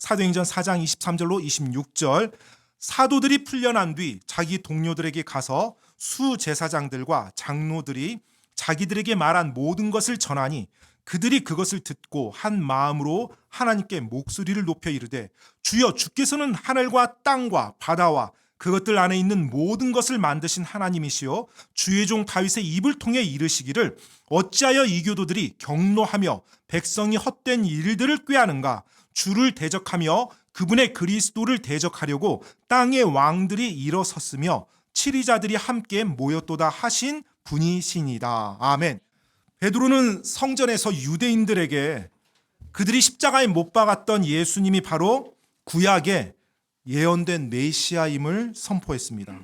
사도행전 4장 23절로 26절. 사도들이 풀려난 뒤 자기 동료들에게 가서 수제사장들과 장로들이 자기들에게 말한 모든 것을 전하니 그들이 그것을 듣고 한 마음으로 하나님께 목소리를 높여 이르되 주여 주께서는 하늘과 땅과 바다와 그것들 안에 있는 모든 것을 만드신 하나님이시요 주의 종 다윗의 입을 통해 이르시기를 어찌하여 이교도들이 경노하며 백성이 헛된 일들을 꾀하는가. 주를 대적하며 그분의 그리스도를 대적하려고 땅의 왕들이 일어섰으며 치리자들이 함께 모였도다 하신 분이시니이다. 아멘. 베드로는 성전에서 유대인들에게 그들이 십자가에 못 박았던 예수님이 바로 구약의 예언된 메시아임을 선포했습니다.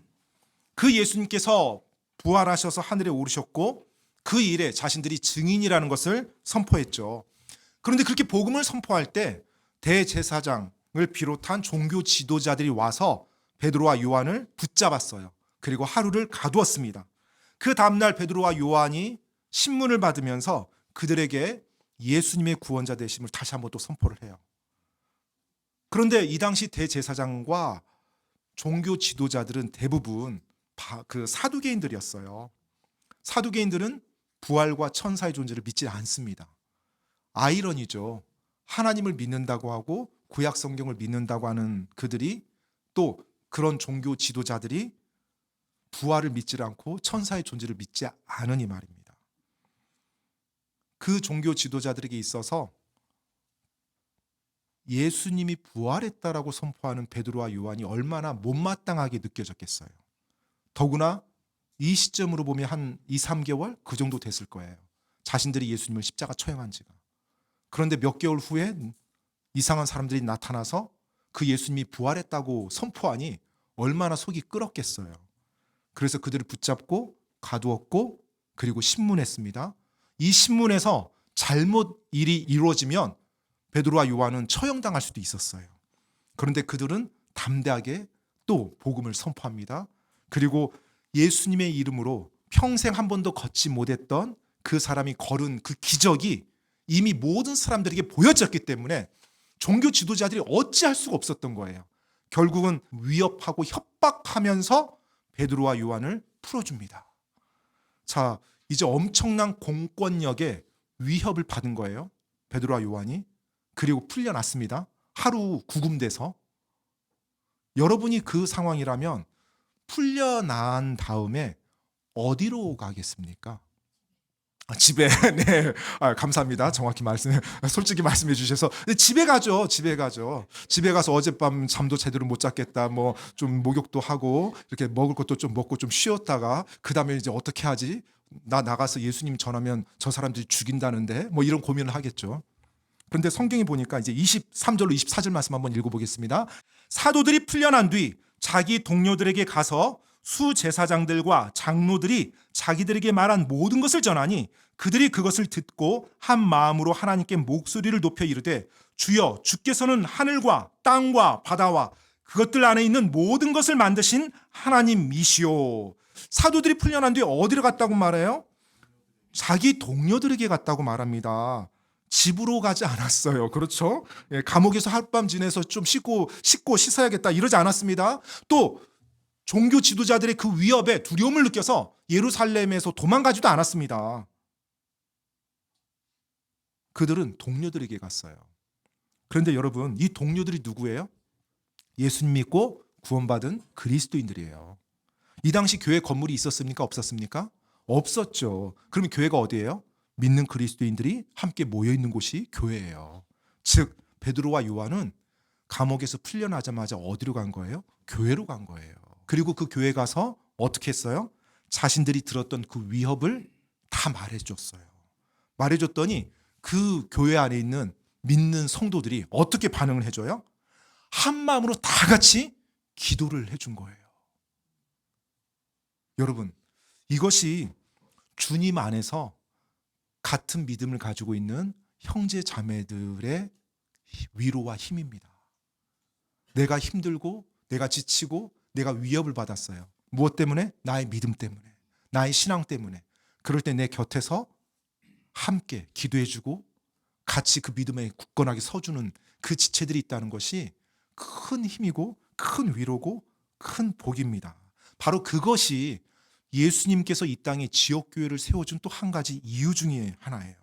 그 예수님께서 부활하셔서 하늘에 오르셨고 그 일에 자신들이 증인이라는 것을 선포했죠. 그런데 그렇게 복음을 선포할 때 대제사장을 비롯한 종교 지도자들이 와서 베드로와 요한을 붙잡았어요. 그리고 하루를 가두었습니다. 그 다음날 베드로와 요한이 신문을 받으면서 그들에게 예수님의 구원자 되심을 다시 한번 또 선포를 해요. 그런데 이 당시 대제사장과 종교 지도자들은 대부분 그 사두개인들이었어요. 사두개인들은 부활과 천사의 존재를 믿지 않습니다. 아이러니죠. 하나님을 믿는다고 하고 구약 성경을 믿는다고 하는 그들이 또 그런 종교 지도자들이 부활을 믿지 않고 천사의 존재를 믿지 않으니 말입니다. 그 종교 지도자들에게 있어서 예수님이 부활했다라고 선포하는 베드로와 요한이 얼마나 못마땅하게 느껴졌겠어요. 더구나 이 시점으로 보면 한 2, 3개월 그 정도 됐을 거예요. 자신들이 예수님을 십자가 처형한 지가. 그런데 몇 개월 후에 이상한 사람들이 나타나서 그 예수님이 부활했다고 선포하니 얼마나 속이 끓었겠어요. 그래서 그들을 붙잡고 가두었고 그리고 신문했습니다. 이 신문에서 잘못 일이 이루어지면 베드로와 요한은 처형당할 수도 있었어요. 그런데 그들은 담대하게 또 복음을 선포합니다. 그리고 예수님의 이름으로 평생 한 번도 걷지 못했던 그 사람이 걸은 그 기적이 이미 모든 사람들에게 보여졌기 때문에 종교 지도자들이 어찌할 수가 없었던 거예요. 결국은 위협하고 협박하면서 베드로와 요한을 풀어줍니다. 자, 이제 엄청난 공권력의 위협을 받은 거예요. 베드로와 요한이. 그리고 풀려났습니다. 하루 구금돼서. 여러분이 그 상황이라면 풀려난 다음에 어디로 가겠습니까? 집에. 네. 감사합니다. 정확히 솔직히 말씀해 주셔서. 집에 가죠. 집에 가서 어젯밤 잠도 제대로 못 잤겠다. 뭐 좀 목욕도 하고 이렇게 먹을 것도 좀 먹고 좀 쉬었다가 그다음에 이제 어떻게 하지? 나 나가서 예수님 전하면 저 사람들이 죽인다는데 뭐 이런 고민을 하겠죠. 그런데 성경에 보니까 이제 23절로 24절 말씀 한번 읽어보겠습니다. 사도들이 풀려난 뒤 자기 동료들에게 가서 수제사장들과 장로들이 자기들에게 말한 모든 것을 전하니 그들이 그것을 듣고 한 마음으로 하나님께 목소리를 높여 이르되 주여 주께서는 하늘과 땅과 바다와 그것들 안에 있는 모든 것을 만드신 하나님이시오. 사도들이 풀려난 뒤에 어디로 갔다고 말해요? 자기 동료들에게 갔다고 말합니다. 집으로 가지 않았어요. 그렇죠? 감옥에서 하룻밤 지내서 좀 씻고 씻어야겠다 이러지 않았습니다. 또 종교 지도자들의 그 위협에 두려움을 느껴서 예루살렘에서 도망가지도 않았습니다. 그들은 동료들에게 갔어요. 그런데 여러분, 이 동료들이 누구예요? 예수님 믿고 구원받은 그리스도인들이에요. 이 당시 교회 건물이 있었습니까? 없었습니까? 없었죠. 그러면 교회가 어디예요? 믿는 그리스도인들이 함께 모여있는 곳이 교회예요. 즉 베드로와 요한은 감옥에서 풀려나자마자 어디로 간 거예요? 교회로 간 거예요. 그리고 그 교회 가서 어떻게 했어요? 자신들이 들었던 그 위협을 다 말해줬어요. 말해줬더니 그 교회 안에 있는 믿는 성도들이 어떻게 반응을 해줘요? 한 마음으로 다 같이 기도를 해준 거예요. 여러분, 이것이 주님 안에서 같은 믿음을 가지고 있는 형제 자매들의 위로와 힘입니다. 내가 힘들고 내가 지치고 내가 위협을 받았어요. 무엇 때문에? 나의 믿음 때문에, 나의 신앙 때문에. 그럴 때 내 곁에서 함께 기도해주고 같이 그 믿음에 굳건하게 서주는 그 지체들이 있다는 것이 큰 힘이고 큰 위로고 큰 복입니다. 바로 그것이 예수님께서 이 땅에 지역교회를 세워준 또 한 가지 이유 중에 하나예요.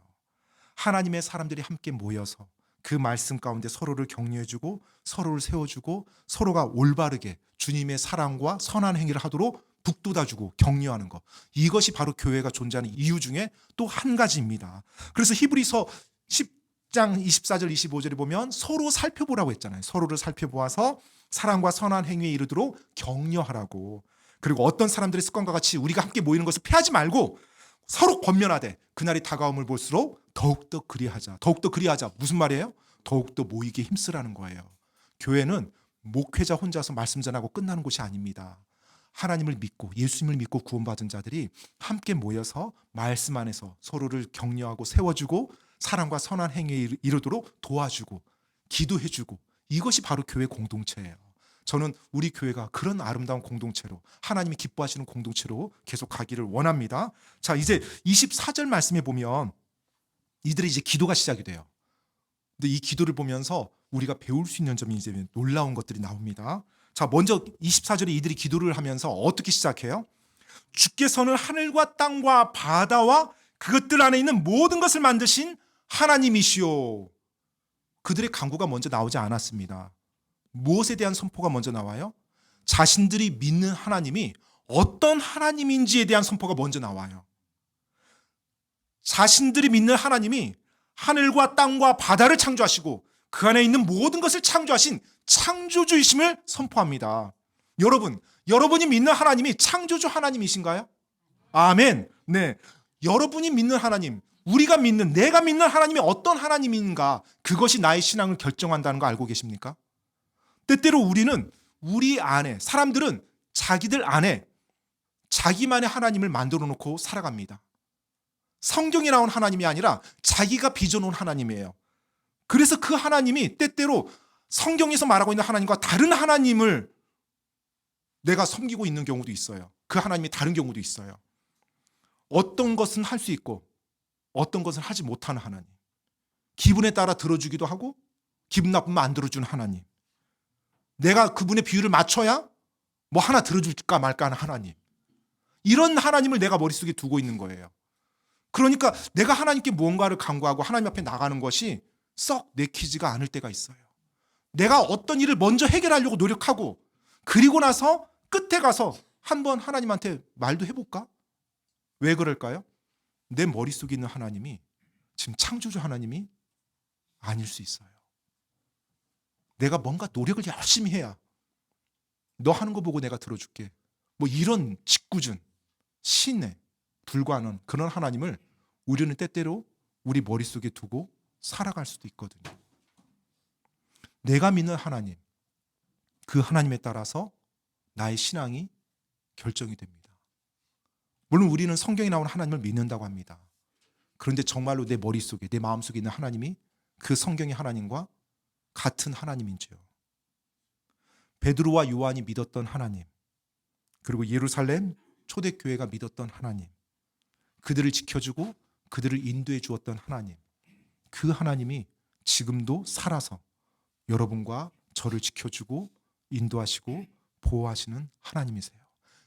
하나님의 사람들이 함께 모여서 그 말씀 가운데 서로를 격려해주고 서로를 세워주고 서로가 올바르게 주님의 사랑과 선한 행위를 하도록 북돋아주고 격려하는 것. 이것이 바로 교회가 존재하는 이유 중에 또 한 가지입니다. 그래서 히브리서 10장 24절 25절에 보면 서로 살펴보라고 했잖아요. 서로를 살펴보아서 사랑과 선한 행위에 이르도록 격려하라고. 그리고 어떤 사람들의 습관과 같이 우리가 함께 모이는 것을 피하지 말고 서로 권면하되 그날이 다가옴을 볼수록 더욱더 그리하자. 더욱더 그리하자. 무슨 말이에요? 더욱더 모이게 힘쓰라는 거예요. 교회는 목회자 혼자서 말씀 전하고 끝나는 곳이 아닙니다. 하나님을 믿고 예수님을 믿고 구원받은 자들이 함께 모여서 말씀 안에서 서로를 격려하고 세워주고 사랑과 선한 행위에 이르도록 도와주고 기도해주고 이것이 바로 교회 공동체예요. 저는 우리 교회가 그런 아름다운 공동체로 하나님이 기뻐하시는 공동체로 계속 가기를 원합니다. 자, 이제 24절 말씀에 보면 이들이 이제 기도가 시작이 돼요. 근데 이 기도를 보면서 우리가 배울 수 있는 점이 이제 놀라운 것들이 나옵니다. 자, 먼저 24절에 이들이 기도를 하면서 어떻게 시작해요? 주께서는 하늘과 땅과 바다와 그것들 안에 있는 모든 것을 만드신 하나님이시오. 그들의 간구가 먼저 나오지 않았습니다. 무엇에 대한 선포가 먼저 나와요? 자신들이 믿는 하나님이 어떤 하나님인지에 대한 선포가 먼저 나와요. 자신들이 믿는 하나님이 하늘과 땅과 바다를 창조하시고 그 안에 있는 모든 것을 창조하신 창조주이심을 선포합니다. 여러분이 믿는 하나님이 창조주 하나님이신가요? 아멘. 네. 여러분이 믿는 하나님, 우리가 믿는, 내가 믿는 하나님이 어떤 하나님인가, 그것이 나의 신앙을 결정한다는 거 알고 계십니까? 때때로 우리 안에, 사람들은 자기들 안에 자기만의 하나님을 만들어 놓고 살아갑니다. 성경에 나온 하나님이 아니라 자기가 빚어놓은 하나님이에요. 그래서 그 하나님이 때때로 성경에서 말하고 있는 하나님과 다른 하나님을 내가 섬기고 있는 경우도 있어요. 그 하나님이 다른 경우도 있어요. 어떤 것은 할 수 있고 어떤 것은 하지 못하는 하나님. 기분에 따라 들어주기도 하고 기분 나쁘면 안 들어주는 하나님. 내가 그분의 비율을 맞춰야 뭐 하나 들어줄까 말까 하는 하나님. 이런 하나님을 내가 머릿속에 두고 있는 거예요. 그러니까 내가 하나님께 무언가를 간구하고 하나님 앞에 나가는 것이 썩 내키지가 않을 때가 있어요. 내가 어떤 일을 먼저 해결하려고 노력하고 그리고 나서 끝에 가서 한번 하나님한테 말도 해볼까? 왜 그럴까요? 내 머릿속에 있는 하나님이 지금 창조주 하나님이 아닐 수 있어요. 내가 뭔가 노력을 열심히 해야 너 하는 거 보고 내가 들어줄게. 뭐 이런 짓궂은 신에 불과한 그런 하나님을 우리는 때때로 우리 머릿속에 두고 살아갈 수도 있거든요. 내가 믿는 하나님, 그 하나님에 따라서 나의 신앙이 결정이 됩니다. 물론 우리는 성경에 나오는 하나님을 믿는다고 합니다. 그런데 정말로 내 머릿속에, 내 마음속에 있는 하나님이 그 성경의 하나님과 같은 하나님인지요. 베드로와 요한이 믿었던 하나님, 그리고 예루살렘 초대교회가 믿었던 하나님, 그들을 지켜주고 그들을 인도해 주었던 하나님, 그 하나님이 지금도 살아서 여러분과 저를 지켜주고 인도하시고 보호하시는 하나님이세요.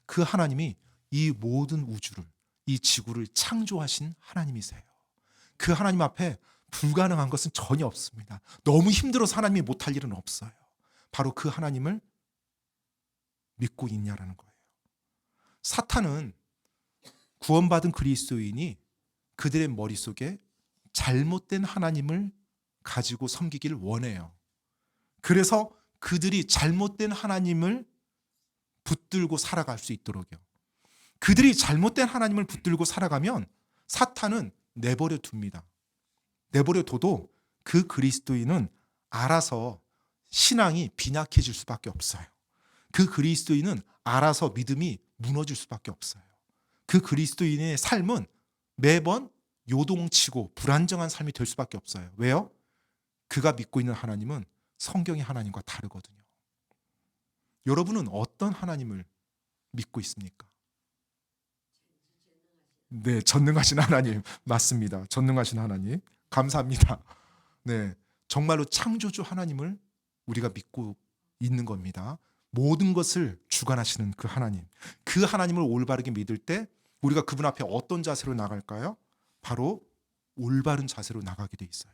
그 하나님이 이 모든 우주를, 이 지구를 창조하신 하나님이세요. 그 하나님 앞에 불가능한 것은 전혀 없습니다. 너무 힘들어서 하나님이 못할 일은 없어요. 바로 그 하나님을 믿고 있냐라는 거예요. 사탄은 구원받은 그리스도인이 그들의 머릿속에 잘못된 하나님을 가지고 섬기기를 원해요. 그래서 그들이 잘못된 하나님을 붙들고 살아갈 수 있도록요. 그들이 잘못된 하나님을 붙들고 살아가면 사탄은 내버려 둡니다. 내버려 둬도 그 그리스도인은 알아서 신앙이 빈약해질 수밖에 없어요. 그 그리스도인은 알아서 믿음이 무너질 수밖에 없어요. 그 그리스도인의 삶은 매번 요동치고 불안정한 삶이 될 수밖에 없어요. 왜요? 그가 믿고 있는 하나님은 성경의 하나님과 다르거든요. 여러분은 어떤 하나님을 믿고 있습니까? 네, 전능하신 하나님 맞습니다. 전능하신 하나님 감사합니다. 네, 정말로 창조주 하나님을 우리가 믿고 있는 겁니다. 모든 것을 주관하시는 그 하나님. 그 하나님을 올바르게 믿을 때 우리가 그분 앞에 어떤 자세로 나갈까요? 바로 올바른 자세로 나가게 돼 있어요.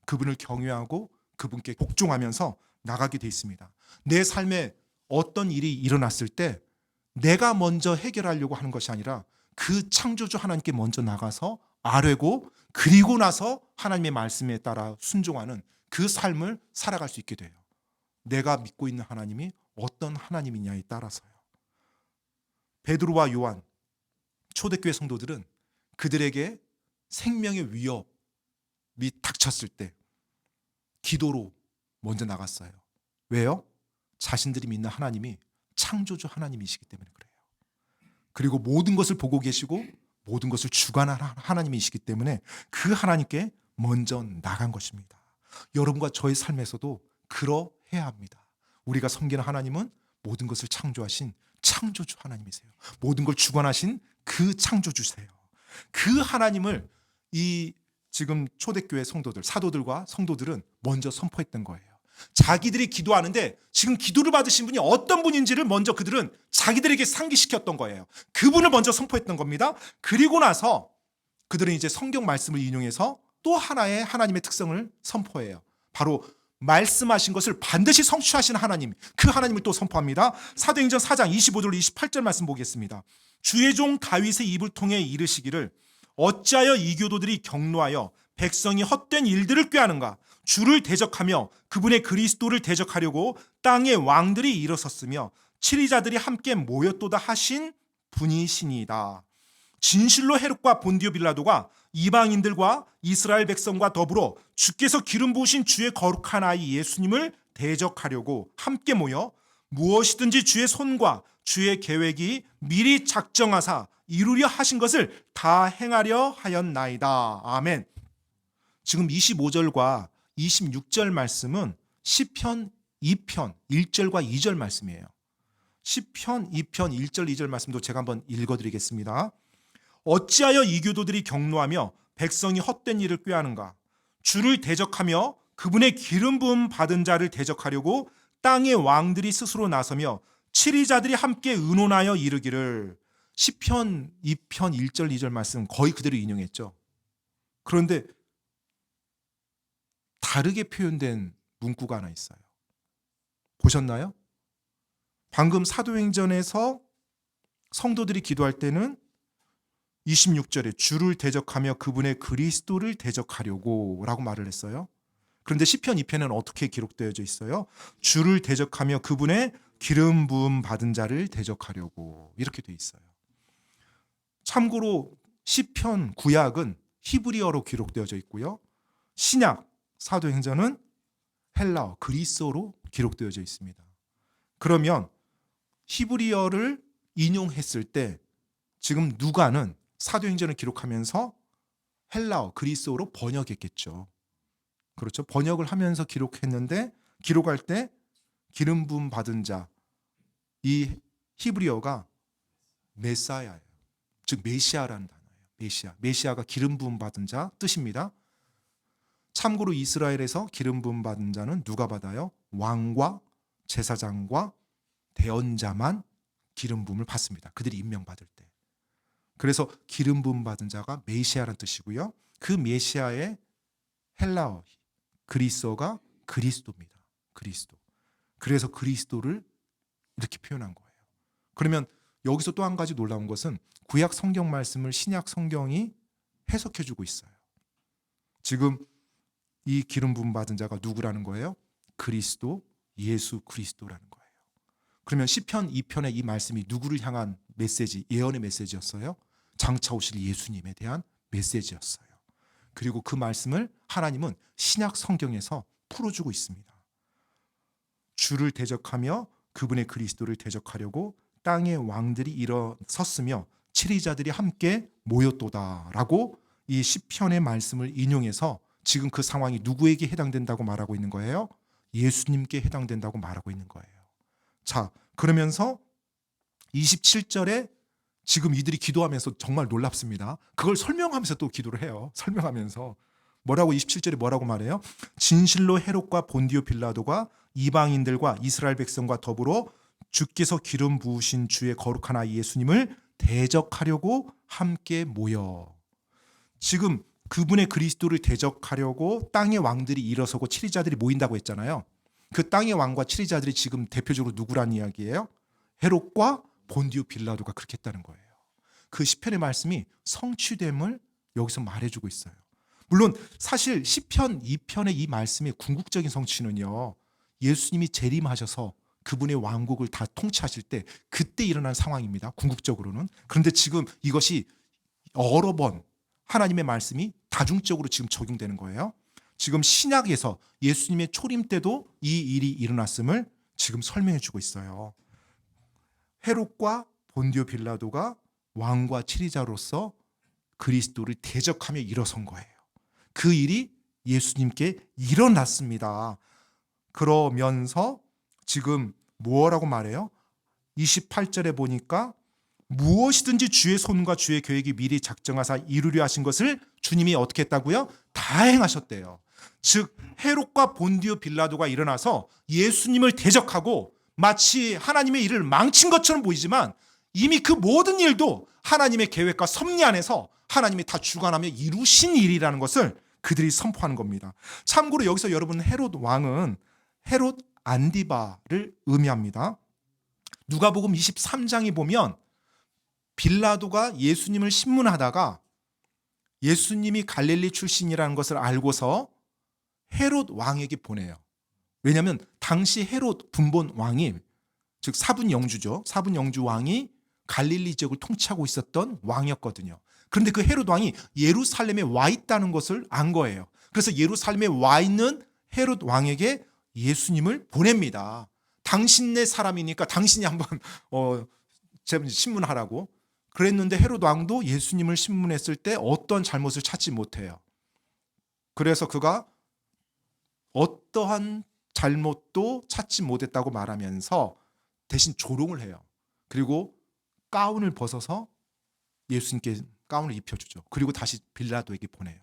그분을 경외하고 그분께 복종하면서 나가게 돼 있습니다. 내 삶에 어떤 일이 일어났을 때 내가 먼저 해결하려고 하는 것이 아니라 그 창조주 하나님께 먼저 나가서 아뢰고 그리고 나서 하나님의 말씀에 따라 순종하는 그 삶을 살아갈 수 있게 돼요. 내가 믿고 있는 하나님이 어떤 하나님이냐에 따라서요. 베드로와 요한, 초대교회 성도들은 그들에게 생명의 위협이 닥쳤을 때 기도로 먼저 나갔어요. 왜요? 자신들이 믿는 하나님이 창조주 하나님이시기 때문에 그래요. 그리고 모든 것을 보고 계시고 모든 것을 주관하는 하나님이시기 때문에 그 하나님께 먼저 나간 것입니다. 여러분과 저의 삶에서도 그러해야 합니다. 우리가 섬기는 하나님은 모든 것을 창조하신 창조주 하나님이세요. 모든 걸 주관하신 그 창조주세요. 그 하나님을 이 지금 초대교회 성도들, 사도들과 성도들은 먼저 선포했던 거예요. 자기들이 기도하는데 지금 기도를 받으신 분이 어떤 분인지를 먼저 그들은 자기들에게 상기시켰던 거예요. 그분을 먼저 선포했던 겁니다. 그리고 나서 그들은 이제 성경 말씀을 인용해서 또 하나의 하나님의 특성을 선포해요. 바로 말씀하신 것을 반드시 성취하시는 하나님, 그 하나님을 또 선포합니다. 사도행전 4장 25절 28절 말씀 보겠습니다. 주의 종 다윗의 입을 통해 이르시기를 어찌하여 이교도들이 경노하여 백성이 헛된 일들을 꾀하는가. 주를 대적하며 그분의 그리스도를 대적하려고 땅의 왕들이 일어섰으며 치리자들이 함께 모였도다 하신 분이시니이다. 진실로 헤롯과 본디오 빌라도가 이방인들과 이스라엘 백성과 더불어 주께서 기름 부으신 주의 거룩한 아이 예수님을 대적하려고 함께 모여 무엇이든지 주의 손과 주의 계획이 미리 작정하사 이루려 하신 것을 다 행하려 하였나이다. 아멘. 지금 25절과 26절 말씀은 시편 2편 1절과 2절 말씀이에요. 시편 2편 1절 2절 말씀도 제가 한번 읽어드리겠습니다. 어찌하여 이교도들이 경노하며 백성이 헛된 일을 꾀하는가. 주를 대적하며 그분의 기름 부음 받은 자를 대적하려고 땅의 왕들이 스스로 나서며 치리자들이 함께 의논하여 이르기를. 시편 2편 1절 2절 말씀 거의 그대로 인용했죠. 그런데 다르게 표현된 문구가 하나 있어요. 보셨나요? 방금 사도행전에서 성도들이 기도할 때는 26절에 주를 대적하며 그분의 그리스도를 대적하려고 라고 말을 했어요. 그런데 시편 2편은 어떻게 기록되어져 있어요? 주를 대적하며 그분의 기름 부음 받은 자를 대적하려고 이렇게 돼 있어요. 참고로 시편 구약은 히브리어로 기록되어져 있고요. 신약 사도행전은 헬라어 그리스어로 기록되어져 있습니다. 그러면 히브리어를 인용했을 때 지금 누가는 사도행전을 기록하면서 헬라어 그리스어로 번역했겠죠. 그렇죠. 번역을 하면서 기록했는데 기록할 때 기름 부음 받은 자, 이 히브리어가 메사야예요. 즉 메시아라는 단어예요. 메시아가 기름 부음 받은 자 뜻입니다. 참고로 이스라엘에서 기름 부음 받은 자는 누가 받아요? 왕과 제사장과 대언자만 기름 부음을 받습니다. 그들이 임명받을 때. 그래서 기름 부음 받은 자가 메시아라는 뜻이고요. 그 메시아의 헬라어 그리스어가 그리스도입니다. 그리스도. 그래서 그리스도를 이렇게 표현한 거예요. 그러면 여기서 또 한 가지 놀라운 것은 구약 성경 말씀을 신약 성경이 해석해 주고 있어요. 지금 이 기름 부음 받은 자가 누구라는 거예요? 그리스도, 예수 그리스도라는 거예요. 그러면 시편 2편의 이 말씀이 누구를 향한 메시지, 예언의 메시지였어요? 장차 오실 예수님에 대한 메시지였어요. 그리고 그 말씀을 하나님은 신약 성경에서 풀어주고 있습니다. 주를 대적하며 그분의 그리스도를 대적하려고 땅의 왕들이 일어섰으며 치리자들이 함께 모였도다라고 이 시편의 말씀을 인용해서 지금 그 상황이 누구에게 해당된다고 말하고 있는 거예요? 예수님께 해당된다고 말하고 있는 거예요. 자, 그러면서 27절에 지금 이들이 기도하면서 정말 놀랍습니다. 그걸 설명하면서 또 기도를 해요. 설명하면서 뭐라고 27절에 뭐라고 말해요? 진실로 헤롯과 본디오 빌라도가 이방인들과 이스라엘 백성과 더불어 주께서 기름 부으신 주의 거룩한 아이 예수님을 대적하려고 함께 모여. 지금 그분의 그리스도를 대적하려고 땅의 왕들이 일어서고 치리자들이 모인다고 했잖아요. 그 땅의 왕과 치리자들이 지금 대표적으로 누구란 이야기예요? 헤롯과 본디오 빌라도가 그렇게 했다는 거예요. 그 시편의 말씀이 성취됨을 여기서 말해주고 있어요. 물론 사실 시편 2편의 이 말씀의 궁극적인 성취는요, 예수님이 재림하셔서 그분의 왕국을 다 통치하실 때 그때 일어난 상황입니다. 궁극적으로는. 그런데 지금 이것이 여러 번 하나님의 말씀이 다중적으로 지금 적용되는 거예요. 지금 신약에서 예수님의 초림 때도 이 일이 일어났음을 지금 설명해 주고 있어요. 헤롯과 본디오 빌라도가 왕과 치리자로서 그리스도를 대적하며 일어선 거예요. 그 일이 예수님께 일어났습니다. 그러면서 지금 뭐라고 말해요? 28절에 보니까 무엇이든지 주의 손과 주의 계획이 미리 작정하사 이루려 하신 것을 주님이 어떻게 했다고요? 다 행하셨대요. 즉 헤롯과 본디오 빌라도가 일어나서 예수님을 대적하고 마치 하나님의 일을 망친 것처럼 보이지만 이미 그 모든 일도 하나님의 계획과 섭리 안에서 하나님이 다 주관하며 이루신 일이라는 것을 그들이 선포하는 겁니다. 참고로 여기서 여러분 헤롯 왕은 헤롯 안디바를 의미합니다. 누가복음 23장에 보면 빌라도가 예수님을 신문하다가 예수님이 갈릴리 출신이라는 것을 알고서 헤롯 왕에게 보내요. 왜냐하면 당시 헤롯 분본 왕이, 즉 사분 영주죠. 사분 영주 왕이 갈릴리 지역을 통치하고 있었던 왕이었거든요. 그런데 그 헤롯 왕이 예루살렘에 와 있다는 것을 안 거예요. 그래서 예루살렘에 와 있는 헤롯 왕에게 예수님을 보냅니다. 당신네 사람이니까 당신이 한번 신문하라고. 그랬는데 헤롯 왕도 예수님을 신문했을 때 어떤 잘못을 찾지 못해요. 그래서 그가 어떠한 잘못도 찾지 못했다고 말하면서 대신 조롱을 해요. 그리고 가운을 벗어서 예수님께 가운을 입혀주죠. 그리고 다시 빌라도에게 보내요.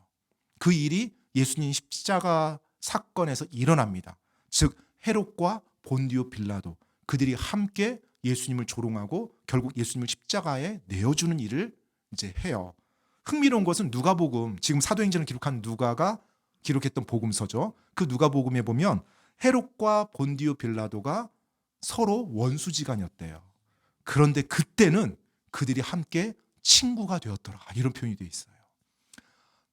그 일이 예수님 십자가 사건에서 일어납니다. 즉 헤롯과 본디오 빌라도 그들이 함께 예수님을 조롱하고 결국 예수님을 십자가에 내어주는 일을 이제 해요. 흥미로운 것은 누가복음, 지금 사도행전을 기록한 누가가 기록했던 복음서죠. 그 누가복음에 보면 헤롯과 본디오 빌라도가 서로 원수지간이었대요. 그런데 그때는 그들이 함께 친구가 되었더라. 이런 표현이 되어 있어요.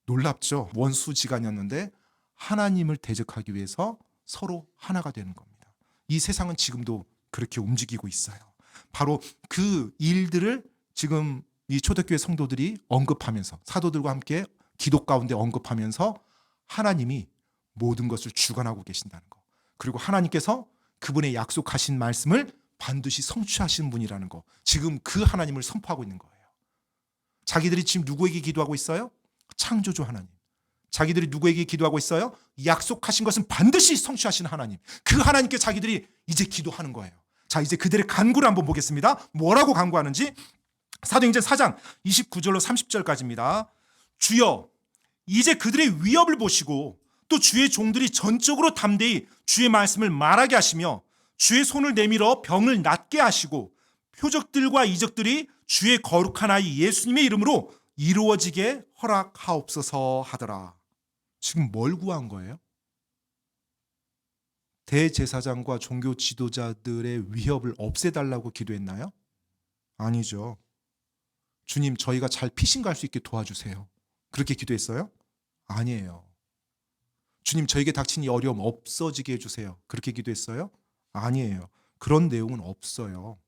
놀랍죠? 원수지간이었는데 하나님을 대적하기 위해서 서로 하나가 되는 겁니다. 이 세상은 지금도 그렇게 움직이고 있어요. 바로 그 일들을 지금 이 초대교회 성도들이 언급하면서 사도들과 함께 기도 가운데 언급하면서 하나님이 모든 것을 주관하고 계신다는 거. 그리고 하나님께서 그분의 약속하신 말씀을 반드시 성취하시는 분이라는 거. 지금 그 하나님을 선포하고 있는 거예요. 자기들이 지금 누구에게 기도하고 있어요? 창조주 하나님. 자기들이 누구에게 기도하고 있어요? 약속하신 것은 반드시 성취하시는 하나님. 그 하나님께 자기들이 이제 기도하는 거예요. 자, 이제 그들의 간구를 한번 보겠습니다. 뭐라고 간구하는지 사도행전 4장 29절로 30절까지입니다. 주여, 이제 그들의 위협을 보시고 또 주의 종들이 전적으로 담대히 주의 말씀을 말하게 하시며 주의 손을 내밀어 병을 낫게 하시고 표적들과 이적들이 주의 거룩한 아이 예수님의 이름으로 이루어지게 허락하옵소서 하더라. 지금 뭘 구한 거예요? 대제사장과 종교 지도자들의 위협을 없애달라고 기도했나요? 아니죠. 주님, 저희가 잘 피신 갈 수 있게 도와주세요. 그렇게 기도했어요? 아니에요. 주님, 저에게 닥친 이 어려움 없어지게 해주세요. 그렇게 기도했어요? 아니에요. 그런 내용은 없어요.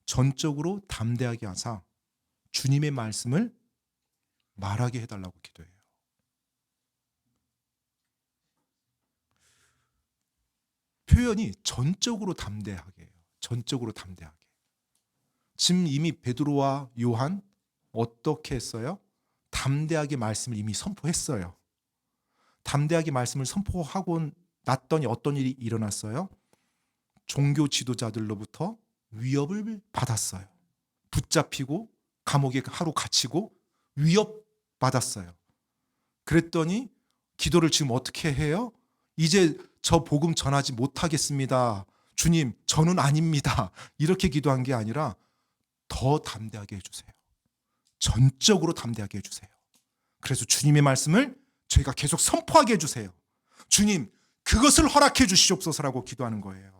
전적으로 담대하게 하사 주님의 말씀을 말하게 해달라고 기도해요. 표현이 전적으로 담대하게 해요. 전적으로 담대하게. 지금 이미 베드로와 요한 어떻게 했어요? 담대하게 말씀을 이미 선포했어요. 담대하게 말씀을 선포하고 났더니 어떤 일이 일어났어요? 종교 지도자들로부터 위협을 받았어요. 붙잡히고 감옥에 하루 갇히고 위협받았어요. 받았어요. 그랬더니 기도를 지금 어떻게 해요? 이제 저 복음 전하지 못하겠습니다. 주님, 저는 아닙니다. 이렇게 기도한 게 아니라 더 담대하게 해주세요. 전적으로 담대하게 해주세요. 그래서 주님의 말씀을 저희가 계속 선포하게 해주세요. 주님, 그것을 허락해 주시옵소서라고 기도하는 거예요.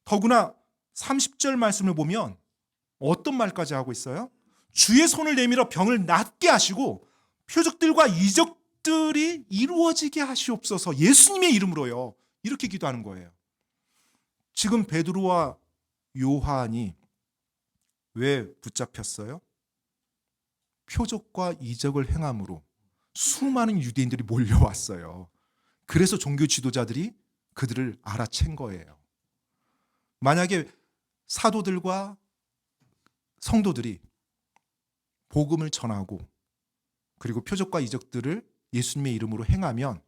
더구나 30절 말씀을 보면 어떤 말까지 하고 있어요? 주의 손을 내밀어 병을 낫게 하시고 표적들과 이적들이 이루어지게 하시옵소서. 예수님의 이름으로요. 이렇게 기도하는 거예요. 지금 베드로와 요한이 왜 붙잡혔어요? 표적과 이적을 행함으로 수많은 유대인들이 몰려왔어요. 그래서 종교 지도자들이 그들을 알아챈 거예요. 만약에 사도들과 성도들이 복음을 전하고 그리고 표적과 이적들을 예수님의 이름으로 행하면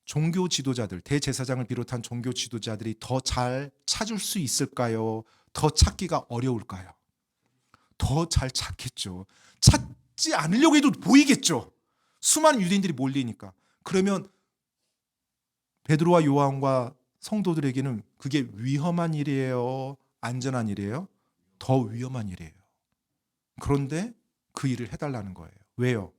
종교 지도자들, 대제사장을 비롯한 종교 지도자들이 더 잘 찾을 수 있을까요? 더 찾기가 어려울까요? 더 잘 찾겠죠. 찾지 않으려고 해도 보이겠죠. 수많은 유대인들이 몰리니까. 그러면 베드로와 요한과 성도들에게는 그게 위험한 일이에요? 안전한 일이에요? 더 위험한 일이에요. 그런데 그 일을 해달라는 거예요. 왜요?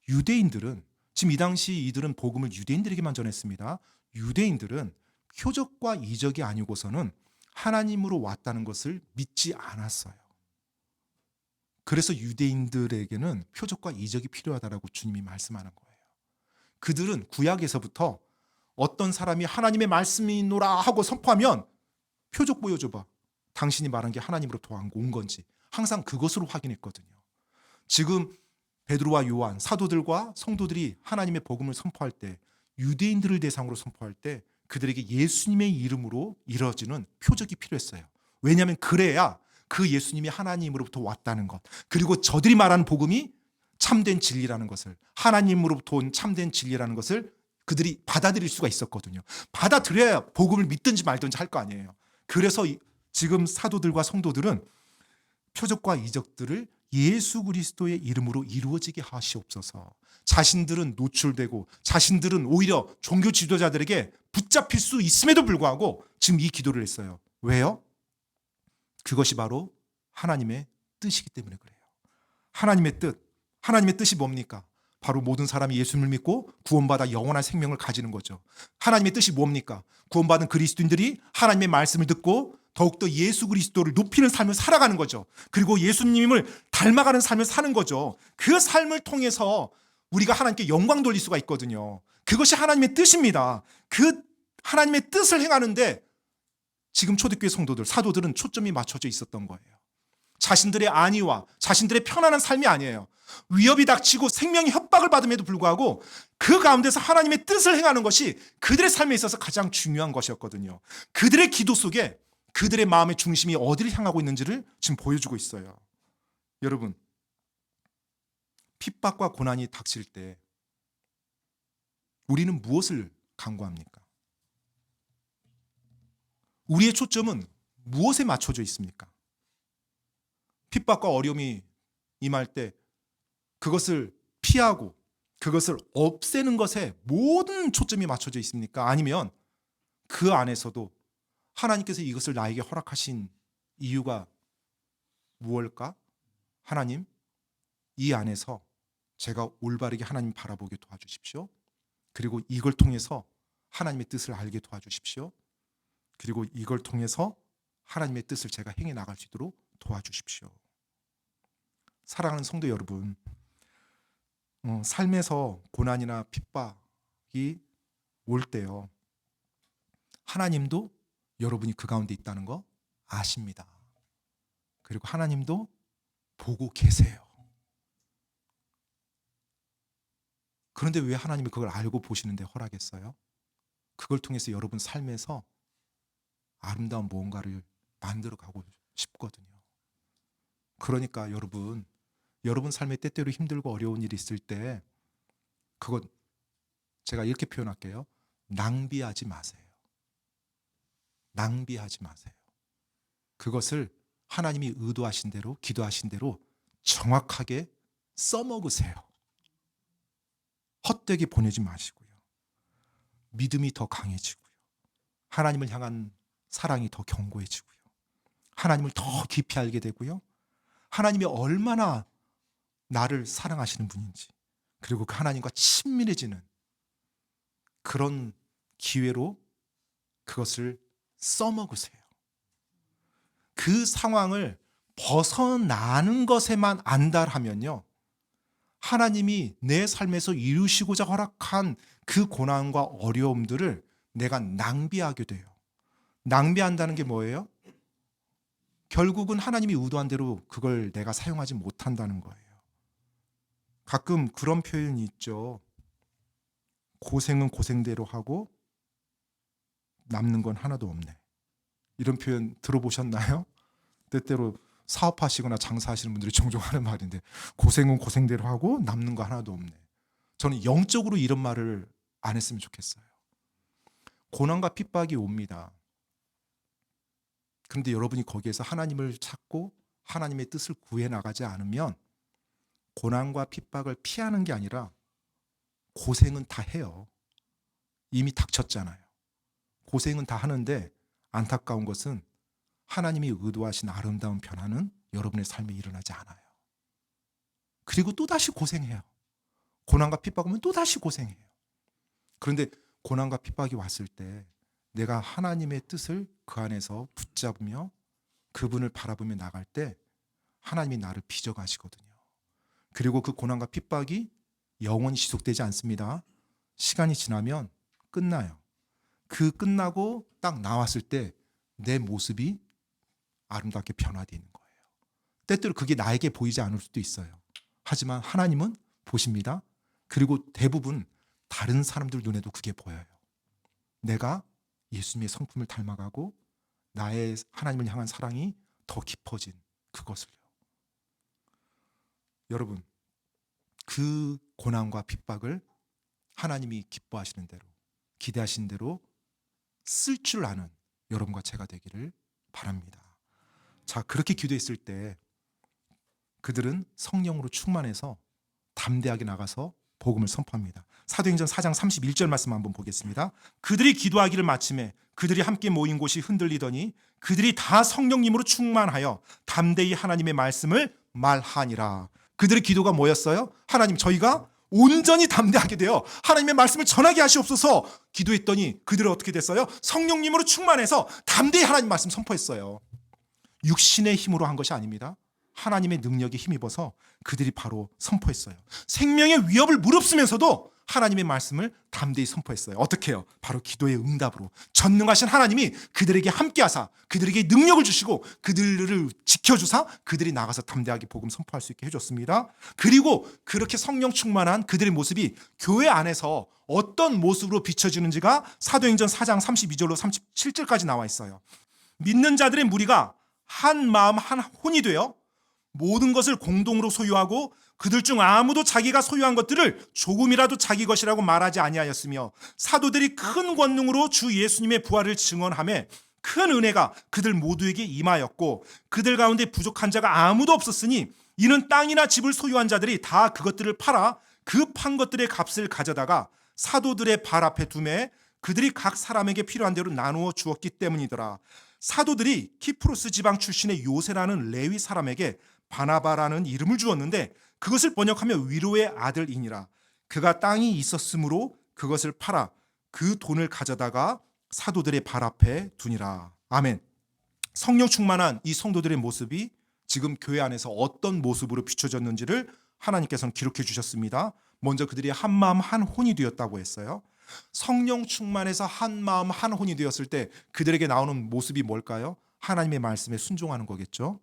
유대인들은 지금 이 당시 이들은 복음을 유대인들에게만 전했습니다. 유대인들은 표적과 이적이 아니고서는 하나님으로 왔다는 것을 믿지 않았어요. 그래서 유대인들에게는 표적과 이적이 필요하다라고 주님이 말씀하는 거예요. 그들은 구약에서부터 어떤 사람이 하나님의 말씀이노라 하고 선포하면 표적 보여줘봐. 당신이 말한 게 하나님으로부터 온 건지 항상 그것으로 확인했거든요. 지금 베드로와 요한, 사도들과 성도들이 하나님의 복음을 선포할 때, 유대인들을 대상으로 선포할 때 그들에게 예수님의 이름으로 이루어지는 표적이 필요했어요. 왜냐하면 그래야 그 예수님이 하나님으로부터 왔다는 것, 그리고 저들이 말하는 복음이 참된 진리라는 것을, 하나님으로부터 온 참된 진리라는 것을 그들이 받아들일 수가 있었거든요. 받아들여야 복음을 믿든지 말든지 할 거 아니에요. 그래서 지금 사도들과 성도들은 표적과 이적들을 예수 그리스도의 이름으로 이루어지게 하시옵소서. 자신들은 노출되고 자신들은 오히려 종교 지도자들에게 붙잡힐 수 있음에도 불구하고 지금 이 기도를 했어요. 왜요? 그것이 바로 하나님의 뜻이기 때문에 그래요. 하나님의 뜻. 하나님의 뜻이 뭡니까? 바로 모든 사람이 예수님을 믿고 구원받아 영원한 생명을 가지는 거죠. 하나님의 뜻이 뭡니까? 구원받은 그리스도인들이 하나님의 말씀을 듣고 더욱더 예수 그리스도를 높이는 삶을 살아가는 거죠. 그리고 예수님을 닮아가는 삶을 사는 거죠. 그 삶을 통해서 우리가 하나님께 영광 돌릴 수가 있거든요. 그것이 하나님의 뜻입니다. 그 하나님의 뜻을 행하는데 지금 초대교회 성도들, 사도들은 초점이 맞춰져 있었던 거예요. 자신들의 안위와 자신들의 편안한 삶이 아니에요. 위협이 닥치고 생명의 협박을 받음에도 불구하고 그 가운데서 하나님의 뜻을 행하는 것이 그들의 삶에 있어서 가장 중요한 것이었거든요. 그들의 기도 속에 그들의 마음의 중심이 어디를 향하고 있는지를 지금 보여주고 있어요. 여러분, 핍박과 고난이 닥칠 때 우리는 무엇을 간구합니까? 우리의 초점은 무엇에 맞춰져 있습니까? 핍박과 어려움이 임할 때 그것을 피하고 그것을 없애는 것에 모든 초점이 맞춰져 있습니까? 아니면 그 안에서도 하나님께서 이것을 나에게 허락하신 이유가 무엇일까? 하나님, 이 안에서 제가 올바르게 하나님 바라보게 도와주십시오. 그리고 이걸 통해서 하나님의 뜻을 알게 도와주십시오. 그리고 이걸 통해서 하나님의 뜻을 제가 행해 나갈 수 있도록 도와주십시오. 사랑하는 성도 여러분, 삶에서 고난이나 핍박이 올 때요, 하나님도 여러분이 그 가운데 있다는 거 아십니다. 그리고 하나님도 보고 계세요. 그런데 왜 하나님이 그걸 알고 보시는데 허락했어요? 그걸 통해서 여러분 삶에서 아름다운 무언가를 만들어 가고 싶거든요. 그러니까 여러분 삶에 때때로 힘들고 어려운 일이 있을 때 그건 제가 이렇게 표현할게요. 낭비하지 마세요. 낭비하지 마세요. 그것을 하나님이 의도하신 대로, 기도하신 대로 정확하게 써먹으세요. 헛되게 보내지 마시고요. 믿음이 더 강해지고요. 하나님을 향한 사랑이 더 견고해지고요. 하나님을 더 깊이 알게 되고요. 하나님이 얼마나 나를 사랑하시는 분인지, 그리고 그 하나님과 친밀해지는 그런 기회로 그것을 써먹으세요. 그 상황을 벗어나는 것에만 안달하면요, 하나님이 내 삶에서 이루시고자 허락한 그 고난과 어려움들을 내가 낭비하게 돼요. 낭비한다는 게 뭐예요? 결국은 하나님이 의도한 대로 그걸 내가 사용하지 못한다는 거예요. 가끔 그런 표현이 있죠. 고생은 고생대로 하고 남는 건 하나도 없네. 이런 표현 들어보셨나요? 때때로 사업하시거나 장사하시는 분들이 종종 하는 말인데, 고생은 고생대로 하고 남는 거 하나도 없네. 저는 영적으로 이런 말을 안 했으면 좋겠어요. 고난과 핍박이 옵니다. 그런데 여러분이 거기에서 하나님을 찾고 하나님의 뜻을 구해 나가지 않으면 고난과 핍박을 피하는 게 아니라 고생은 다 해요. 이미 닥쳤잖아요. 고생은 다 하는데 안타까운 것은 하나님이 의도하신 아름다운 변화는 여러분의 삶에 일어나지 않아요. 그리고 또다시 고생해요. 고난과 핍박 오면 또다시 고생해요. 그런데 고난과 핍박이 왔을 때 내가 하나님의 뜻을 그 안에서 붙잡으며 그분을 바라보며 나갈 때 하나님이 나를 빚어가시거든요. 그리고 그 고난과 핍박이 영원히 지속되지 않습니다. 시간이 지나면 끝나요. 그 끝나고 딱 나왔을 때 내 모습이 아름답게 변화되는 거예요. 때때로 그게 나에게 보이지 않을 수도 있어요. 하지만 하나님은 보십니다. 그리고 대부분 다른 사람들 눈에도 그게 보여요. 내가 예수님의 성품을 닮아가고 나의 하나님을 향한 사랑이 더 깊어진 그것을요. 여러분, 그 고난과 핍박을 하나님이 기뻐하시는 대로, 기대하시는 대로 쓸 줄 아는 여러분과 제가 되기를 바랍니다. 자, 그렇게 기도했을 때 그들은 성령으로 충만해서 담대하게 나가서 복음을 선포합니다. 사도행전 4장 31절 말씀 한번 보겠습니다. 그들이 기도하기를 마침에 그들이 함께 모인 곳이 흔들리더니 그들이 다 성령님으로 충만하여 담대히 하나님의 말씀을 말하니라. 그들의 기도가 뭐였어요? 하나님, 저희가 온전히 담대하게 되어 하나님의 말씀을 전하게 하시옵소서 기도했더니 그들은 어떻게 됐어요? 성령님으로 충만해서 담대히 하나님 말씀 선포했어요. 육신의 힘으로 한 것이 아닙니다. 하나님의 능력에 힘입어서 그들이 바로 선포했어요. 생명의 위협을 무릅쓰면서도 하나님의 말씀을 담대히 선포했어요. 어떻게 해요? 바로 기도의 응답으로 전능하신 하나님이 그들에게 함께하사 그들에게 능력을 주시고 그들을 지켜주사 그들이 나가서 담대하게 복음 선포할 수 있게 해줬습니다. 그리고 그렇게 성령 충만한 그들의 모습이 교회 안에서 어떤 모습으로 비춰지는지가 사도행전 4장 32절로 37절까지 나와 있어요. 믿는 자들의 무리가 한 마음 한 혼이 되어 모든 것을 공동으로 소유하고 그들 중 아무도 자기가 소유한 것들을 조금이라도 자기 것이라고 말하지 아니하였으며 사도들이 큰 권능으로 주 예수님의 부활을 증언하며 큰 은혜가 그들 모두에게 임하였고 그들 가운데 부족한 자가 아무도 없었으니 이는 땅이나 집을 소유한 자들이 다 그것들을 팔아 그 판 것들의 값을 가져다가 사도들의 발 앞에 두매 그들이 각 사람에게 필요한 대로 나누어 주었기 때문이더라. 사도들이 키프로스 지방 출신의 요세라는 레위 사람에게 바나바라는 이름을 주었는데 그것을 번역하면 위로의 아들이니라. 그가 땅이 있었으므로 그것을 팔아 그 돈을 가져다가 사도들의 발 앞에 두니라. 아멘. 성령 충만한 이 성도들의 모습이 지금 교회 안에서 어떤 모습으로 비춰졌는지를 하나님께서는 기록해 주셨습니다. 먼저 그들이 한 마음 한 혼이 되었다고 했어요. 성령 충만해서 한 마음 한 혼이 되었을 때 그들에게 나오는 모습이 뭘까요? 하나님의 말씀에 순종하는 거겠죠.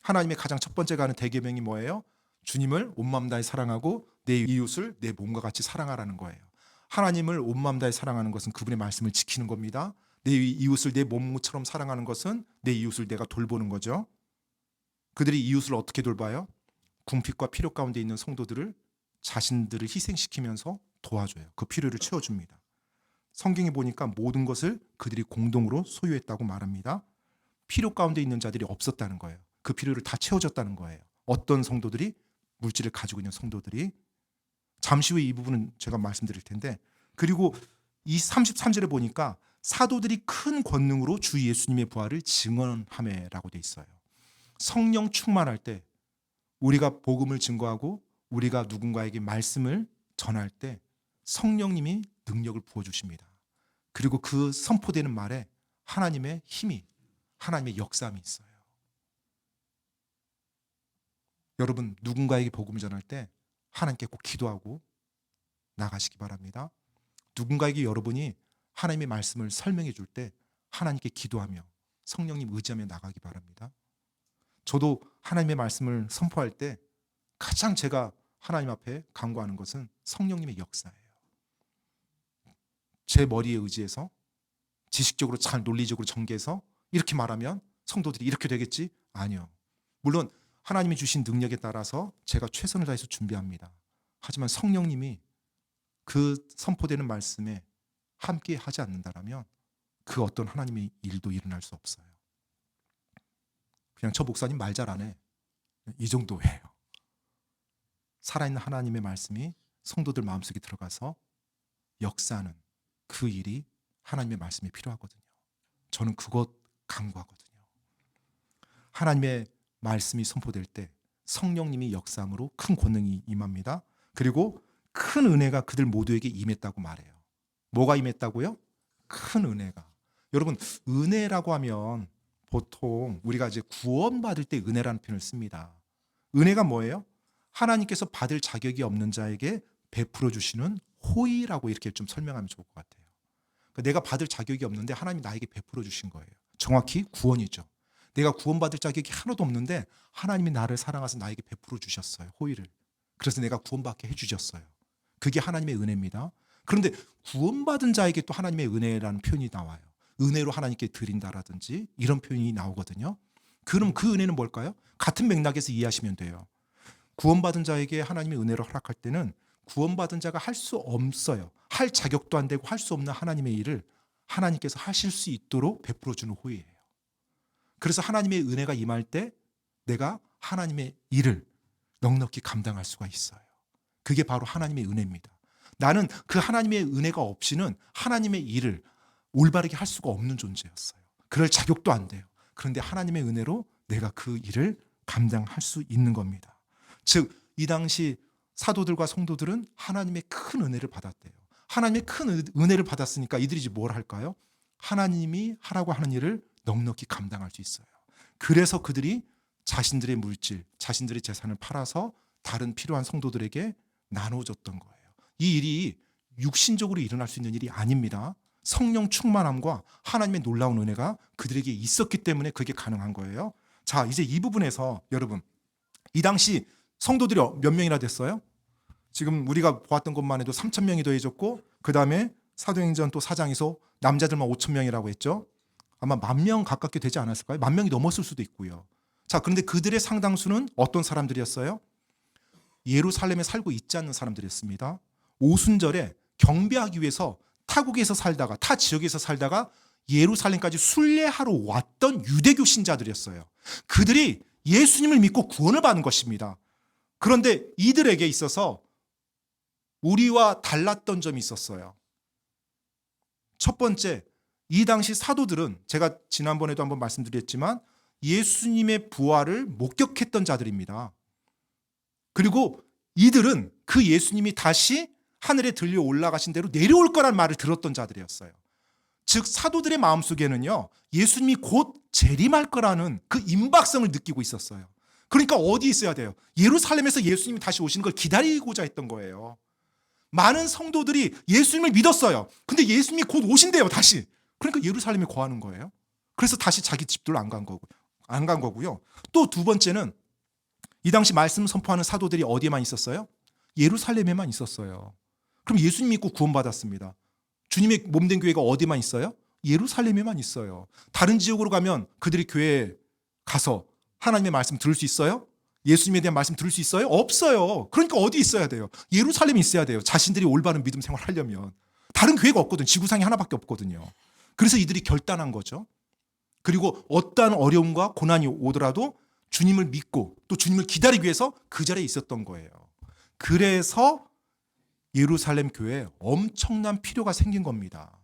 하나님의 가장 첫 번째가 하는 대계명이 뭐예요? 주님을 온 마음 다해 사랑하고 내 이웃을 내 몸과 같이 사랑하라는 거예요. 하나님을 온 마음 다해 사랑하는 것은 그분의 말씀을 지키는 겁니다. 내 이웃을 내 몸처럼 사랑하는 것은 내 이웃을 내가 돌보는 거죠. 그들이 이웃을 어떻게 돌봐요? 궁핍과 필요 가운데 있는 성도들을 자신들을 희생시키면서 도와줘요. 그 필요를 채워줍니다. 성경에 보니까 모든 것을 그들이 공동으로 소유했다고 말합니다. 필요 가운데 있는 자들이 없었다는 거예요. 그 필요를 다 채워줬다는 거예요. 어떤 성도들이? 물질을 가지고 있는 성도들이. 잠시 후에 이 부분은 제가 말씀드릴 텐데, 그리고 이 33절에 보니까 사도들이 큰 권능으로 주 예수님의 부활을 증언하매라고 돼 있어요. 성령 충만할 때 우리가 복음을 증거하고 우리가 누군가에게 말씀을 전할 때 성령님이 능력을 부어주십니다. 그리고 그 선포되는 말에 하나님의 힘이, 하나님의 역사함이 있어요. 여러분, 누군가에게 복음을 전할 때 하나님께 꼭 기도하고 나가시기 바랍니다. 누군가에게 여러분이 하나님의 말씀을 설명해 줄 때 하나님께 기도하며 성령님 의지하며 나가기 바랍니다. 저도 하나님의 말씀을 선포할 때 가장 제가 하나님 앞에 간구하는 것은 성령님의 역사예요. 제 머리에 의지해서 지식적으로 잘 논리적으로 전개해서 이렇게 말하면 성도들이 이렇게 되겠지? 아니요. 물론 하나님이 주신 능력에 따라서 제가 최선을 다해서 준비합니다. 하지만 성령님이 그 선포되는 말씀에 함께 하지 않는다면 그 어떤 하나님의 일도 일어날 수 없어요. 그냥 저 목사님 말 잘하네, 이 정도예요. 살아있는 하나님의 말씀이 성도들 마음속에 들어가서 역사하는 그 일이 하나님의 말씀이 필요하거든요. 저는 그것 간구하거든요. 하나님의 말씀이 선포될 때 성령님이 역사함으로 큰 권능이 임합니다. 그리고 큰 은혜가 그들 모두에게 임했다고 말해요. 뭐가 임했다고요? 큰 은혜가. 여러분, 은혜라고 하면 보통 우리가 이제 구원받을 때 은혜라는 표현을 씁니다. 은혜가 뭐예요? 하나님께서 받을 자격이 없는 자에게 베풀어 주시는 호의라고 이렇게 좀 설명하면 좋을 것 같아요. 그러니까 내가 받을 자격이 없는데 하나님이 나에게 베풀어 주신 거예요. 정확히 구원이죠. 내가 구원받을 자격이 하나도 없는데 하나님이 나를 사랑하셔서 나에게 베풀어 주셨어요. 호의를. 그래서 내가 구원받게 해주셨어요. 그게 하나님의 은혜입니다. 그런데 구원받은 자에게 또 하나님의 은혜라는 표현이 나와요. 은혜로 하나님께 드린다라든지 이런 표현이 나오거든요. 그럼 그 은혜는 뭘까요? 같은 맥락에서 이해하시면 돼요. 구원받은 자에게 하나님의 은혜를 허락할 때는 구원받은 자가 할 수 없어요. 할 자격도 안 되고 할 수 없는 하나님의 일을 하나님께서 하실 수 있도록 베풀어 주는 호의예요. 그래서 하나님의 은혜가 임할 때 내가 하나님의 일을 넉넉히 감당할 수가 있어요. 그게 바로 하나님의 은혜입니다. 나는 그 하나님의 은혜가 없이는 하나님의 일을 올바르게 할 수가 없는 존재였어요. 그럴 자격도 안 돼요. 그런데 하나님의 은혜로 내가 그 일을 감당할 수 있는 겁니다. 즉, 이 당시 사도들과 성도들은 하나님의 큰 은혜를 받았대요. 하나님의 큰 은혜를 받았으니까 이들이 이제 뭘 할까요? 하나님이 하라고 하는 일을 넉넉히 감당할 수 있어요. 그래서 그들이 자신들의 물질, 자신들의 재산을 팔아서 다른 필요한 성도들에게 나눠줬던 거예요. 이 일이 육신적으로 일어날 수 있는 일이 아닙니다. 성령 충만함과 하나님의 놀라운 은혜가 그들에게 있었기 때문에 그게 가능한 거예요. 자, 이제 이 부분에서 여러분, 이 당시 성도들이 몇 명이나 됐어요? 지금 우리가 보았던 것만 해도 3,000명이 더해졌고, 그 다음에 사도행전 또 4장에서 남자들만 5,000명이라고 했죠. 아마 10,000명 가깝게 되지 않았을까요? 10,000명이 넘었을 수도 있고요. 자, 그런데 그들의 상당수는 어떤 사람들이었어요? 예루살렘에 살고 있지 않는 사람들이었습니다. 오순절에 경배하기 위해서 타국에서 살다가, 타 지역에서 살다가 예루살렘까지 순례하러 왔던 유대교 신자들이었어요. 그들이 예수님을 믿고 구원을 받은 것입니다. 그런데 이들에게 있어서 우리와 달랐던 점이 있었어요. 첫 번째, 이 당시 사도들은 제가 지난번에도 한번 말씀드렸지만 예수님의 부활을 목격했던 자들입니다. 그리고 이들은 그 예수님이 다시 하늘에 들려 올라가신 대로 내려올 거란 말을 들었던 자들이었어요. 즉, 사도들의 마음속에는요, 예수님이 곧 재림할 거라는 그 임박성을 느끼고 있었어요. 그러니까 어디 있어야 돼요? 예루살렘에서 예수님이 다시 오시는 걸 기다리고자 했던 거예요. 많은 성도들이 예수님을 믿었어요. 근데 예수님이 곧 오신대요, 다시. 그러니까 예루살렘에 거하는 거예요. 그래서 다시 자기 집들로 안 간 거고요. 또 두 번째는 이 당시 말씀 선포하는 사도들이 어디에만 있었어요? 예루살렘에만 있었어요. 그럼 예수님 믿고 구원받았습니다. 주님의 몸된 교회가 어디만 있어요? 예루살렘에만 있어요. 다른 지역으로 가면 그들이 교회에 가서 하나님의 말씀 들을 수 있어요? 예수님에 대한 말씀 들을 수 있어요? 없어요. 그러니까 어디 있어야 돼요? 예루살렘에 있어야 돼요. 자신들이 올바른 믿음 생활하려면. 다른 교회가 없거든. 지구상에 하나밖에 없거든요. 그래서 이들이 결단한 거죠. 그리고 어떠한 어려움과 고난이 오더라도 주님을 믿고 또 주님을 기다리기 위해서 그 자리에 있었던 거예요. 그래서 예루살렘 교회에 엄청난 필요가 생긴 겁니다.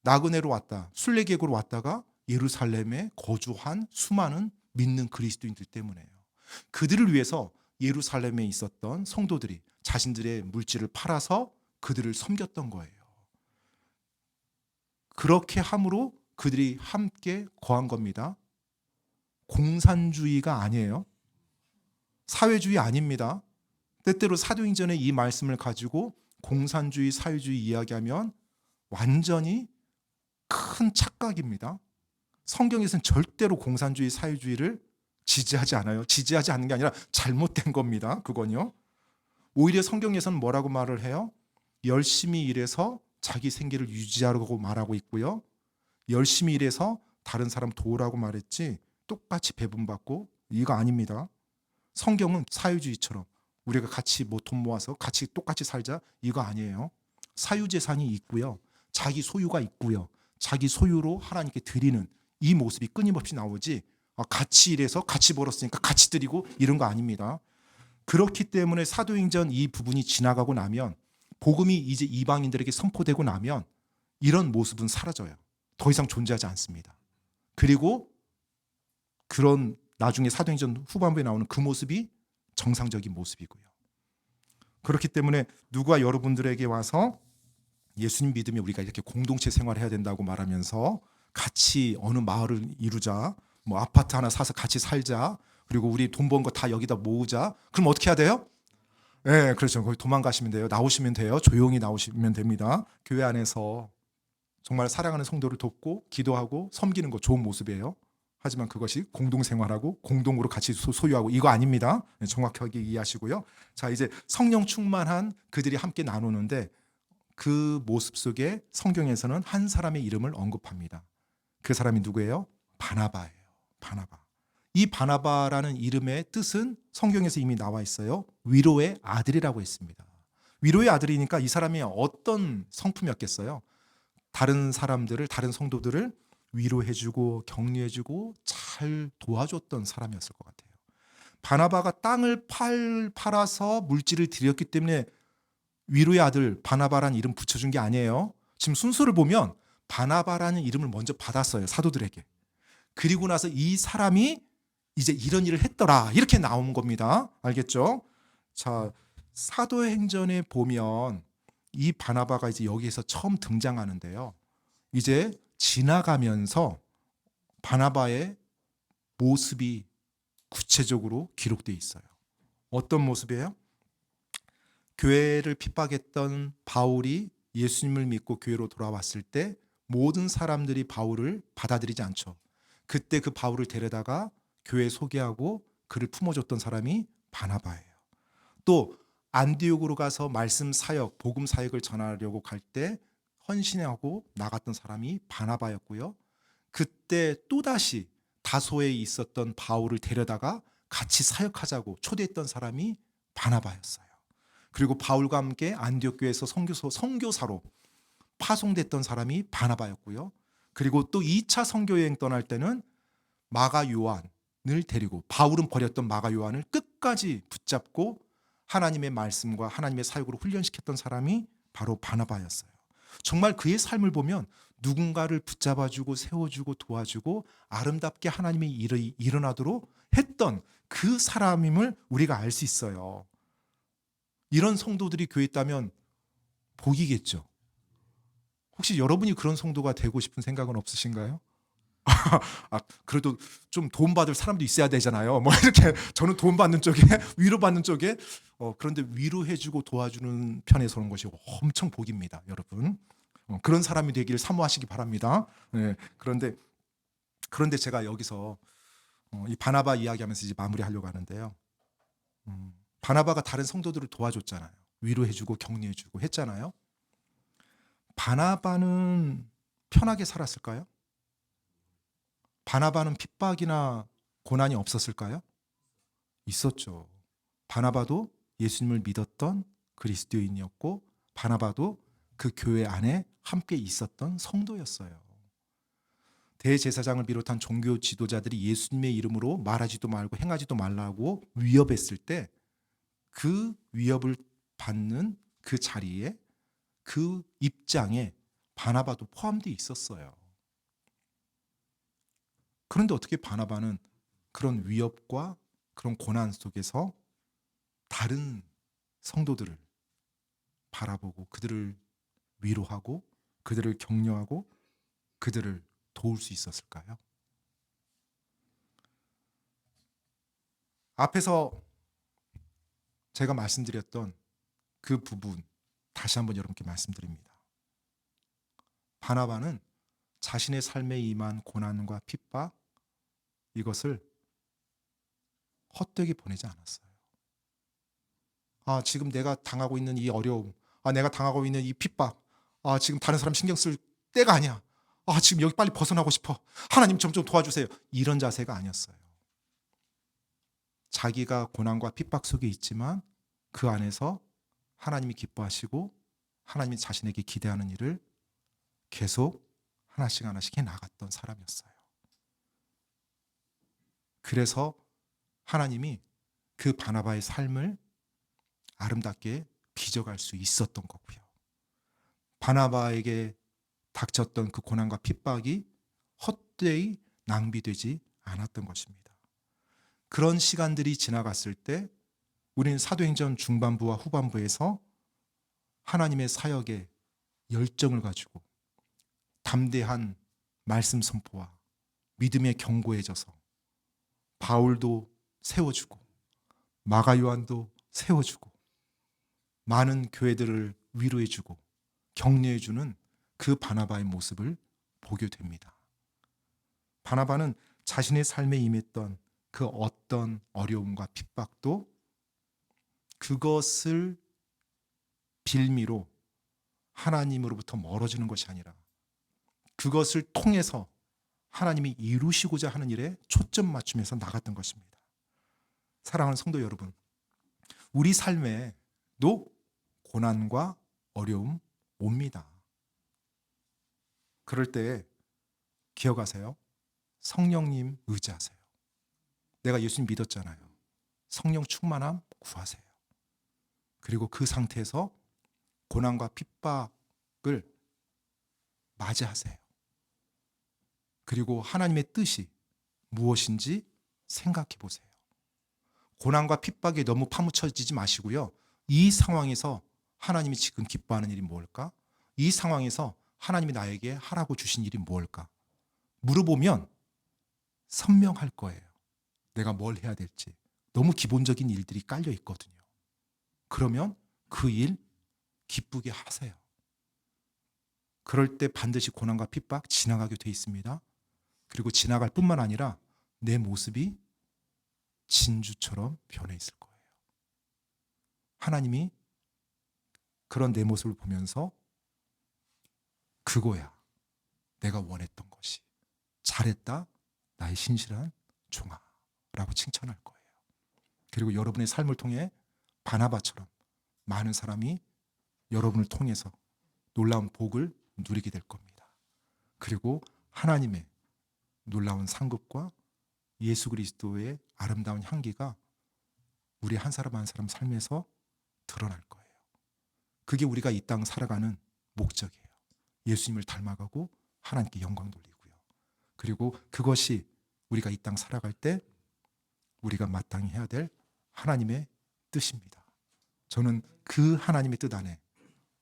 나그네로 왔다, 순례객으로 왔다가 예루살렘에 거주한 수많은 믿는 그리스도인들 때문에요. 그들을 위해서 예루살렘에 있었던 성도들이 자신들의 물질을 팔아서 그들을 섬겼던 거예요. 그렇게 함으로 그들이 함께 거한 겁니다. 공산주의가 아니에요. 사회주의 아닙니다. 때때로 사도행전의 이 말씀을 가지고 공산주의, 사회주의 이야기하면 완전히 큰 착각입니다. 성경에서는 절대로 공산주의, 사회주의를 지지하지 않아요. 지지하지 않는 게 아니라 잘못된 겁니다. 그건요. 오히려 성경에서는 뭐라고 말을 해요? 열심히 일해서 자기 생계를 유지하라고 말하고 있고요. 열심히 일해서 다른 사람 도우라고 말했지 똑같이 배분받고 이거 아닙니다. 성경은 사회주의처럼 우리가 같이 돈 모아서 같이 똑같이 살자 이거 아니에요. 사유재산이 있고요. 자기 소유가 있고요. 자기 소유로 하나님께 드리는 이 모습이 끊임없이 나오지 같이 일해서 같이 벌었으니까 같이 드리고 이런 거 아닙니다. 그렇기 때문에 사도행전 이 부분이 지나가고 나면 복음이 이제 이방인들에게 선포되고 나면 이런 모습은 사라져요. 더 이상 존재하지 않습니다. 그리고 그런 나중에 사도행전 후반부에 나오는 그 모습이 정상적인 모습이고요. 그렇기 때문에 누가 여러분들에게 와서 예수님 믿으면 우리가 이렇게 공동체 생활을 해야 된다고 말하면서 같이 어느 마을을 이루자, 뭐 아파트 하나 사서 같이 살자, 그리고 우리 돈 번 거 다 여기다 모으자. 그럼 어떻게 해야 돼요? 네, 그렇죠. 거기 도망가시면 돼요. 나오시면 돼요. 조용히 나오시면 됩니다. 교회 안에서 정말 사랑하는 성도를 돕고 기도하고 섬기는 거 좋은 모습이에요. 하지만 그것이 공동생활하고 공동으로 같이 소유하고 이거 아닙니다. 정확하게 이해하시고요. 자, 이제 성령 충만한 그들이 함께 나누는데 그 모습 속에 성경에서는 한 사람의 이름을 언급합니다. 그 사람이 누구예요? 바나바예요. 바나바. 이 바나바라는 이름의 뜻은 성경에서 이미 나와 있어요. 위로의 아들이라고 했습니다. 위로의 아들이니까 이 사람이 어떤 성품이었겠어요? 다른 사람들을, 다른 성도들을 위로해주고 격려해주고 잘 도와줬던 사람이었을 것 같아요. 바나바가 땅을 팔아서 물질을 드렸기 때문에 위로의 아들 바나바라는 이름 붙여준 게 아니에요. 지금 순서를 보면 바나바라는 이름을 먼저 받았어요. 사도들에게. 그리고 나서 이 사람이 이제 이런 일을 했더라. 이렇게 나온 겁니다. 알겠죠? 자, 사도행전에 보면 이 바나바가 이제 여기에서 처음 등장하는데요. 이제 지나가면서 바나바의 모습이 구체적으로 기록되어 있어요. 어떤 모습이에요? 교회를 핍박했던 바울이 예수님을 믿고 교회로 돌아왔을 때 모든 사람들이 바울을 받아들이지 않죠. 그때 그 바울을 데려다가 교회에 소개하고 그를 품어줬던 사람이 바나바예요. 또 안디옥으로 가서 말씀 사역, 복음 사역을 전하려고 갈 때 헌신하고 나갔던 사람이 바나바였고요. 그때 또다시 다소에 있었던 바울을 데려다가 같이 사역하자고 초대했던 사람이 바나바였어요. 그리고 바울과 함께 안디옥 교회에서 선교사로 파송됐던 사람이 바나바였고요. 그리고 또 2차 선교 여행 떠날 때는 마가 요한을 데리고 바울은 버렸던 마가 요한을 끝까지 붙잡고 하나님의 말씀과 하나님의 사역으로 훈련시켰던 사람이 바로 바나바였어요. 정말 그의 삶을 보면 누군가를 붙잡아주고 세워주고 도와주고 아름답게 하나님의 일이 일어나도록 했던 그 사람임을 우리가 알 수 있어요. 이런 성도들이 교회에 있다면 복이겠죠. 혹시 여러분이 그런 성도가 되고 싶은 생각은 없으신가요? 그래도 좀 도움받을 사람도 있어야 되잖아요. 뭐 이렇게 저는 도움받는 쪽에 위로받는 쪽에 그런데 위로해주고 도와주는 편에 서는 것이 엄청 복입니다, 여러분. 그런 사람이 되기를 사모하시기 바랍니다. 네, 그런데 제가 여기서 이 바나바 이야기하면서 이제 마무리하려고 하는데요. 바나바가 다른 성도들을 도와줬잖아요. 위로해주고 격려해주고 했잖아요. 바나바는 편하게 살았을까요? 바나바는 핍박이나 고난이 없었을까요? 있었죠. 바나바도 예수님을 믿었던 그리스도인이었고 바나바도 그 교회 안에 함께 있었던 성도였어요. 대제사장을 비롯한 종교 지도자들이 예수님의 이름으로 말하지도 말고 행하지도 말라고 위협했을 때 그 위협을 받는 그 자리에 그 입장에 바나바도 포함되어 있었어요. 그런데 어떻게 바나바는 그런 위협과 그런 고난 속에서 다른 성도들을 바라보고 그들을 위로하고 그들을 격려하고 그들을 도울 수 있었을까요? 앞에서 제가 말씀드렸던 그 부분 다시 한번 여러분께 말씀드립니다. 바나바는 자신의 삶에 임한 고난과 핍박 이것을 헛되게 보내지 않았어요. 지금 내가 당하고 있는 이 어려움, 내가 당하고 있는 이 핍박, 지금 다른 사람 신경 쓸 때가 아니야. 지금 여기 빨리 벗어나고 싶어. 하나님 좀 도와주세요. 이런 자세가 아니었어요. 자기가 고난과 핍박 속에 있지만 그 안에서 하나님이 기뻐하시고 하나님이 자신에게 기대하는 일을 계속 하나씩 하나씩 해나갔던 사람이었어요. 그래서 하나님이 그 바나바의 삶을 아름답게 빚어갈 수 있었던 거고요. 바나바에게 닥쳤던 그 고난과 핍박이 헛되이 낭비되지 않았던 것입니다. 그런 시간들이 지나갔을 때 우리는 사도행전 중반부와 후반부에서 하나님의 사역에 열정을 가지고 담대한 말씀 선포와 믿음에 견고해져서 바울도 세워주고 마가 요한도 세워주고 많은 교회들을 위로해주고 격려해주는 그 바나바의 모습을 보게 됩니다. 바나바는 자신의 삶에 임했던 그 어떤 어려움과 핍박도 그것을 빌미로 하나님으로부터 멀어지는 것이 아니라 그것을 통해서 하나님이 이루시고자 하는 일에 초점 맞추면서 나갔던 것입니다. 사랑하는 성도 여러분, 우리 삶에도 고난과 어려움 옵니다. 그럴 때 기억하세요. 성령님 의지하세요. 내가 예수님 믿었잖아요. 성령 충만함 구하세요. 그리고 그 상태에서 고난과 핍박을 맞이하세요. 그리고 하나님의 뜻이 무엇인지 생각해 보세요. 고난과 핍박에 너무 파묻혀지지 마시고요. 이 상황에서 하나님이 지금 기뻐하는 일이 뭘까? 이 상황에서 하나님이 나에게 하라고 주신 일이 뭘까? 물어보면 선명할 거예요. 내가 뭘 해야 될지. 너무 기본적인 일들이 깔려 있거든요. 그러면 그 일 기쁘게 하세요. 그럴 때 반드시 고난과 핍박 지나가게 돼 있습니다. 그리고 지나갈 뿐만 아니라 내 모습이 진주처럼 변해 있을 거예요. 하나님이 그런 내 모습을 보면서 그거야. 내가 원했던 것이. 잘했다. 나의 신실한 종아. 라고 칭찬할 거예요. 그리고 여러분의 삶을 통해 바나바처럼 많은 사람이 여러분을 통해서 놀라운 복을 누리게 될 겁니다. 그리고 하나님의 놀라운 상급과 예수 그리스도의 아름다운 향기가 우리 한 사람 한 사람 삶에서 드러날 거예요. 그게 우리가 이 땅 살아가는 목적이에요. 예수님을 닮아가고 하나님께 영광 돌리고요. 그리고 그것이 우리가 이 땅 살아갈 때 우리가 마땅히 해야 될 하나님의 뜻입니다. 저는 그 하나님의 뜻 안에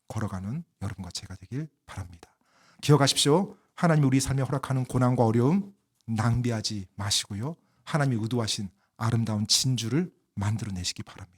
걸어가는 여러분과 제가 되길 바랍니다. 기억하십시오. 하나님이 우리 삶에 허락하는 고난과 어려움 낭비하지 마시고요. 하나님이 의도하신 아름다운 진주를 만들어내시기 바랍니다.